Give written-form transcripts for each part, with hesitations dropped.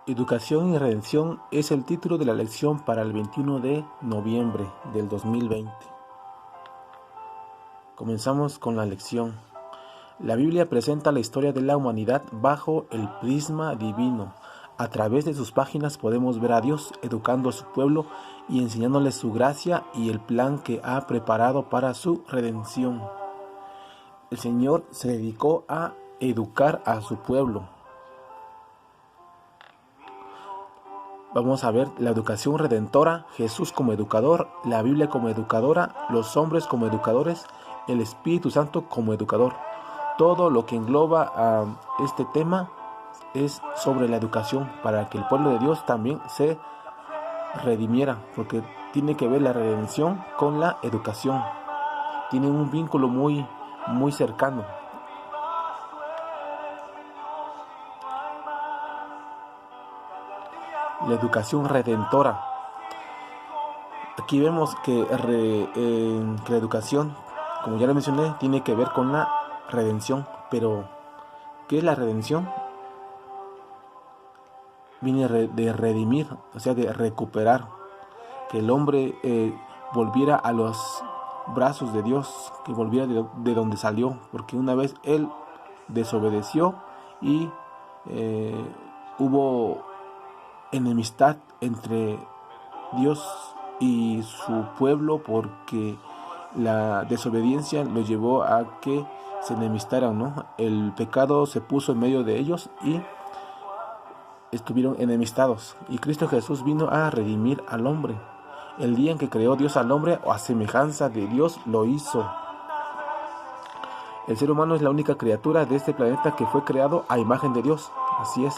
Educación y redención es el título de la lección para el 21 de noviembre del 2020. Comenzamos con la lección. La Biblia presenta la historia de la humanidad bajo el prisma divino. A través de sus páginas podemos ver a Dios educando a su pueblo y enseñándoles su gracia y el plan que ha preparado para su redención. El Señor se dedicó a educar a su pueblo. Vamos a ver la educación redentora, Jesús como educador, la Biblia como educadora, los hombres como educadores, el Espíritu Santo como educador. Todo lo que engloba a este tema es sobre la educación, para que el pueblo de Dios también se redimiera, porque tiene que ver la redención con la educación. Tienen un vínculo muy cercano. La educación redentora. Aquí vemos que la educación, como ya lo mencioné, tiene que ver con la redención. Pero, ¿qué es la redención? Viene de redimir, o sea, de recuperar. Que el hombre volviera a los brazos de Dios, que volviera de donde salió. Porque una vez él desobedeció y hubo enemistad entre Dios y su pueblo, porque la desobediencia lo llevó a que se enemistaran, ¿no? El pecado se puso en medio de ellos y estuvieron enemistados. Y Cristo Jesús vino a redimir al hombre. El día en que creó Dios al hombre, o a semejanza de Dios lo hizo. El ser humano es la única criatura de este planeta que fue creado a imagen de Dios. Así es.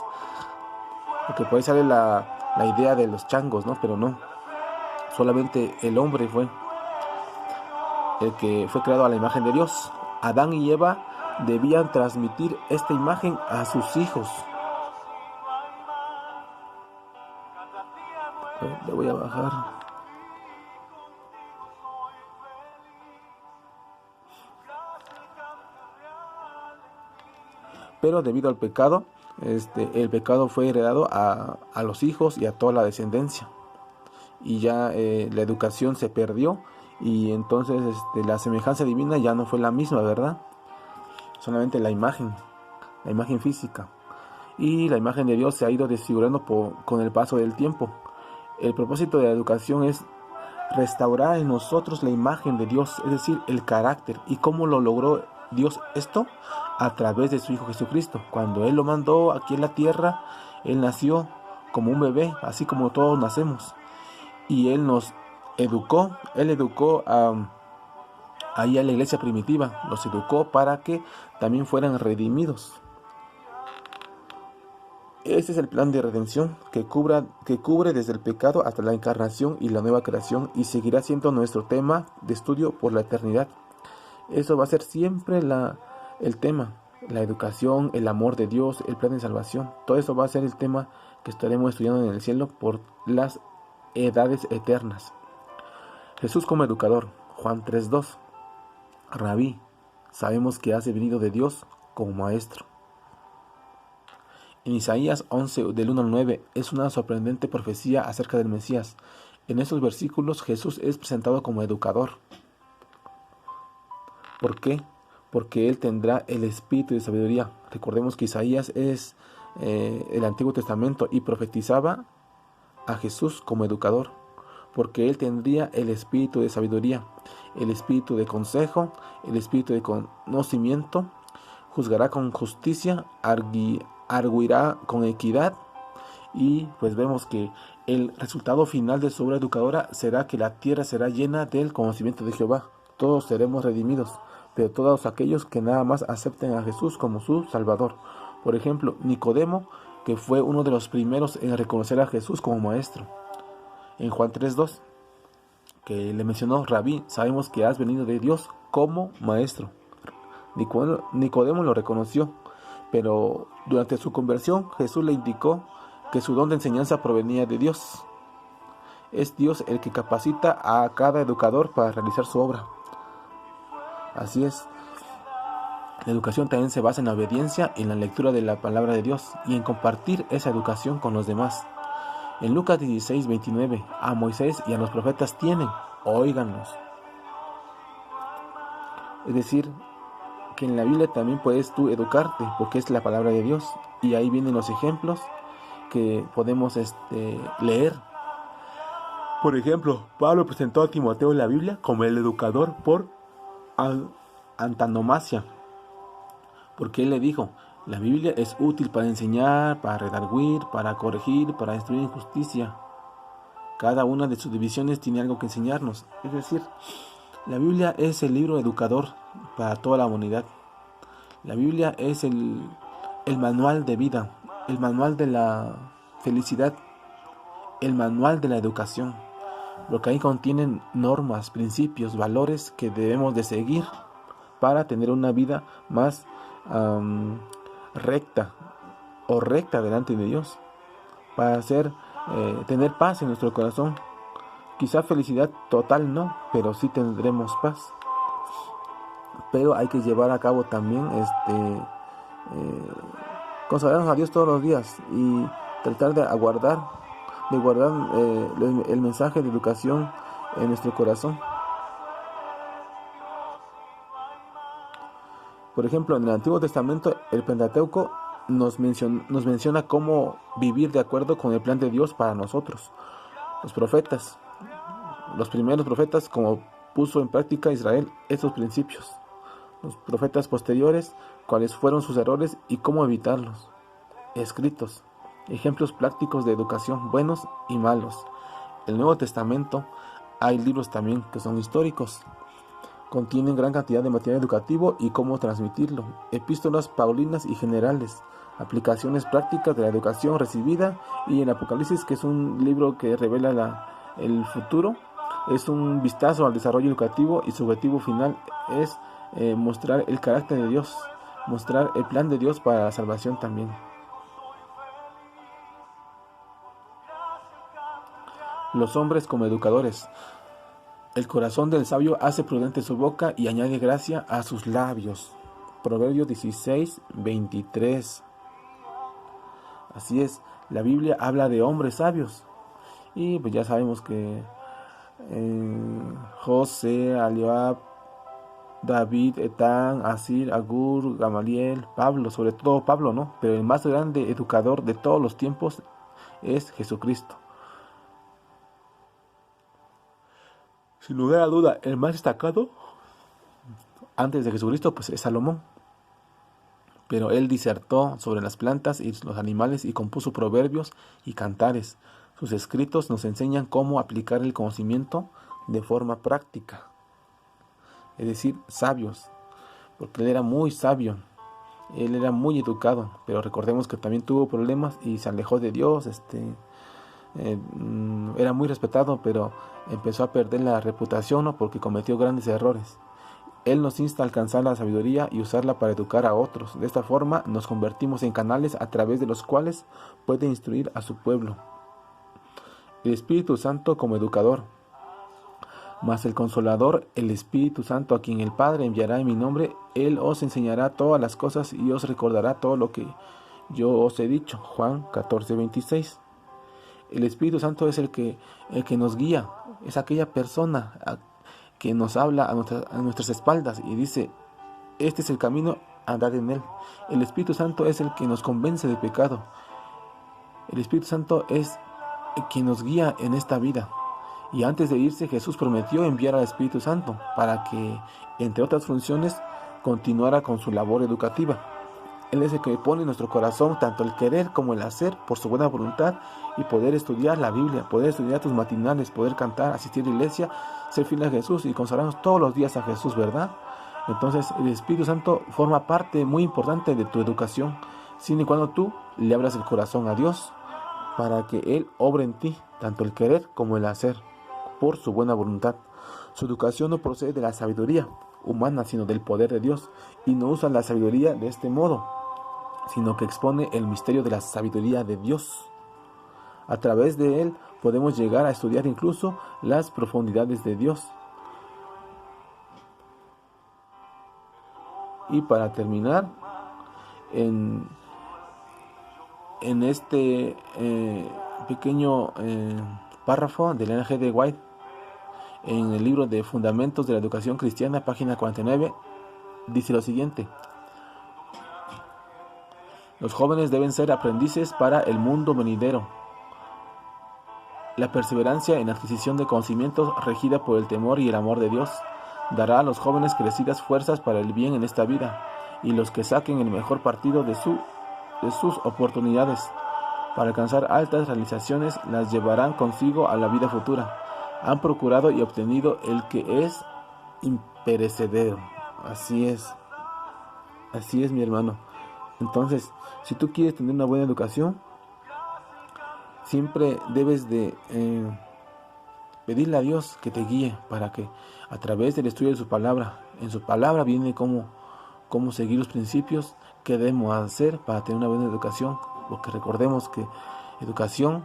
Porque por ahí sale la idea de los changos, ¿no? Pero no. Solamente el hombre fue el que fue creado a la imagen de Dios. Adán y Eva debían transmitir esta imagen a sus hijos. Le voy a bajar. Pero debido al pecado, el pecado fue heredado a los hijos y a toda la descendencia. Y ya la educación se perdió, y entonces la semejanza divina ya no fue la misma, ¿verdad? Solamente la imagen física. Y la imagen de Dios se ha ido desfigurando con el paso del tiempo. El propósito de la educación es restaurar en nosotros la imagen de Dios, es decir, el carácter. ¿Y cómo lo logró Dios esto? A través de su Hijo Jesucristo. Cuando Él lo mandó aquí en la tierra, Él nació como un bebé, así como todos nacemos. Y Él nos educó. Él educó ahí a la iglesia primitiva. Los educó para que también fueran redimidos. Este es el plan de redención que cubre desde el pecado hasta la encarnación y la nueva creación, y seguirá siendo nuestro tema de estudio por la eternidad. Eso va a ser siempre el tema, la educación, el amor de Dios, el plan de salvación. Todo eso va a ser el tema que estaremos estudiando en el cielo por las edades eternas. Jesús como educador. Juan 3:2. Rabí, sabemos que has venido de Dios como maestro. En Isaías 11, del 1 al 9, es una sorprendente profecía acerca del Mesías. En estos versículos Jesús es presentado como educador. ¿Por qué? Porque Él tendrá el espíritu de sabiduría. Recordemos que Isaías es el Antiguo Testamento y profetizaba a Jesús como educador. Porque Él tendría el espíritu de sabiduría, el espíritu de consejo, el espíritu de conocimiento. Juzgará con justicia, arguirá con equidad. Y pues vemos que el resultado final de su obra educadora será que la tierra será llena del conocimiento de Jehová. Todos seremos redimidos, pero todos aquellos que nada más acepten a Jesús como su Salvador. Por ejemplo, Nicodemo, que fue uno de los primeros en reconocer a Jesús como maestro. En Juan 3:2, que le mencionó: Rabí, sabemos que has venido de Dios como maestro. Nicodemo lo reconoció, pero durante su conversión Jesús le indicó que su don de enseñanza provenía de Dios. Es Dios el que capacita a cada educador para realizar su obra. Así es. La educación también se basa en la obediencia, en la lectura de la palabra de Dios y en compartir esa educación con los demás. En Lucas 16, 29, a Moisés y a los profetas tienen, óiganlos. Es decir, que en la Biblia también puedes tú educarte, porque es la palabra de Dios, y ahí vienen los ejemplos que podemos leer. Por ejemplo, Pablo presentó a Timoteo en la Biblia como el educador por antonomasia, porque él le dijo: la Biblia es útil para enseñar, para redarguir, para corregir, para destruir injusticia. Cada una de sus divisiones tiene algo que enseñarnos. Es decir, la Biblia es el libro educador para toda la humanidad. La Biblia es el manual de vida, el manual de la felicidad, el manual de la educación. Lo que ahí contienen normas, principios, valores que debemos de seguir para tener una vida más recta delante de Dios, para tener paz en nuestro corazón. Quizá felicidad total no, pero sí tendremos paz. Pero hay que llevar a cabo también consagrarnos a Dios todos los días y tratar de guardar el mensaje de educación en nuestro corazón. Por ejemplo, en el Antiguo Testamento, el Pentateuco nos menciona cómo vivir de acuerdo con el plan de Dios para nosotros. Los primeros profetas, como puso en práctica Israel estos principios. Los profetas posteriores, cuáles fueron sus errores y cómo evitarlos. Escritos, ejemplos prácticos de educación, buenos y malos. El Nuevo Testamento, hay libros también que son históricos. Contienen gran cantidad de material educativo y cómo transmitirlo. Epístolas paulinas y generales. Aplicaciones prácticas de la educación recibida. Y en Apocalipsis, que es un libro que revela el futuro, es un vistazo al desarrollo educativo y su objetivo final es mostrar el carácter de Dios, mostrar el plan de Dios para la salvación también. Los hombres como educadores. El corazón del sabio hace prudente su boca y añade gracia a sus labios. Proverbios 16, 23. Así es, la Biblia habla de hombres sabios. Y pues ya sabemos que José, Eliab, David, Etán, Asir, Agur, Gamaliel, Pablo, sobre todo Pablo, ¿no? Pero el más grande educador de todos los tiempos es Jesucristo. Sin lugar a duda, el más destacado antes de Jesucristo pues es Salomón. Pero él disertó sobre las plantas y los animales y compuso proverbios y cantares. Sus escritos nos enseñan cómo aplicar el conocimiento de forma práctica. Es decir, sabios, porque él era muy sabio, él era muy educado, pero recordemos que también tuvo problemas y se alejó de Dios, era muy respetado, pero empezó a perder la reputación, ¿no? Porque cometió grandes errores. Él nos insta a alcanzar la sabiduría y usarla para educar a otros. De esta forma nos convertimos en canales a través de los cuales puede instruir a su pueblo. El Espíritu Santo como educador. Mas el Consolador, el Espíritu Santo, a quien el Padre enviará en mi nombre, Él os enseñará todas las cosas y os recordará todo lo que yo os he dicho. Juan 14, 26. El Espíritu Santo es el que nos guía, es aquella persona que nos habla a nuestras espaldas y dice: este es el camino, andad en él. El Espíritu Santo es el que nos convence de pecado. El Espíritu Santo es el que nos guía en esta vida. Y antes de irse, Jesús prometió enviar al Espíritu Santo para que, entre otras funciones, continuara con su labor educativa. Él es el que pone en nuestro corazón tanto el querer como el hacer por su buena voluntad y poder estudiar la Biblia, poder estudiar tus matinales, poder cantar, asistir a la iglesia, ser fiel a Jesús y consagrarnos todos los días a Jesús, ¿verdad? Entonces el Espíritu Santo forma parte muy importante de tu educación, siempre y cuando tú le abras el corazón a Dios para que Él obre en ti tanto el querer como el hacer por su buena voluntad. Su educación no procede de la sabiduría humana, sino del poder de Dios, y no usa la sabiduría de este modo, sino que expone el misterio de la sabiduría de Dios. A través de él podemos llegar a estudiar incluso las profundidades de Dios. Y para terminar, en este pequeño párrafo de Ellen G. de White, en el libro de Fundamentos de la Educación Cristiana, página 49, dice lo siguiente: los jóvenes deben ser aprendices para el mundo venidero. La perseverancia en la adquisición de conocimientos, regida por el temor y el amor de Dios, dará a los jóvenes crecidas fuerzas para el bien en esta vida, y los que saquen el mejor partido de sus oportunidades para alcanzar altas realizaciones las llevarán consigo a la vida futura. Han procurado y obtenido el que es imperecedero. Así es, mi hermano. Entonces, si tú quieres tener una buena educación, siempre debes de pedirle a Dios que te guíe para que a través del estudio de su palabra, en su palabra viene cómo seguir los principios que debemos hacer para tener una buena educación, porque recordemos que educación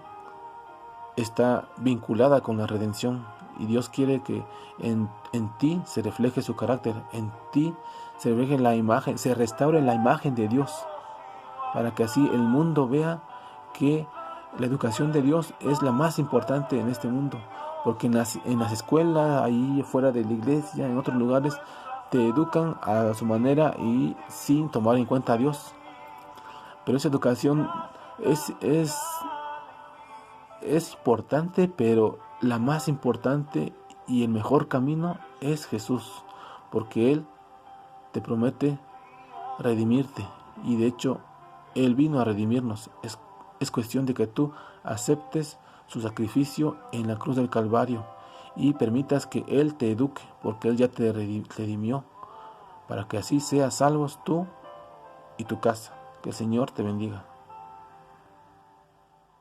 está vinculada con la redención, y Dios quiere que en ti se refleje su carácter, en ti se refleje la imagen, se restaure la imagen de Dios, para que así el mundo vea que la educación de Dios es la más importante en este mundo, porque en las escuelas, ahí fuera de la iglesia, en otros lugares, te educan a su manera y sin tomar en cuenta a Dios. Pero esa educación es importante, pero la más importante y el mejor camino es Jesús, porque Él te promete redimirte, y de hecho Él vino a redimirnos. Es cuestión de que tú aceptes su sacrificio en la cruz del Calvario y permitas que Él te eduque, porque Él ya te redimió, para que así seas salvos tú y tu casa. Que el Señor te bendiga.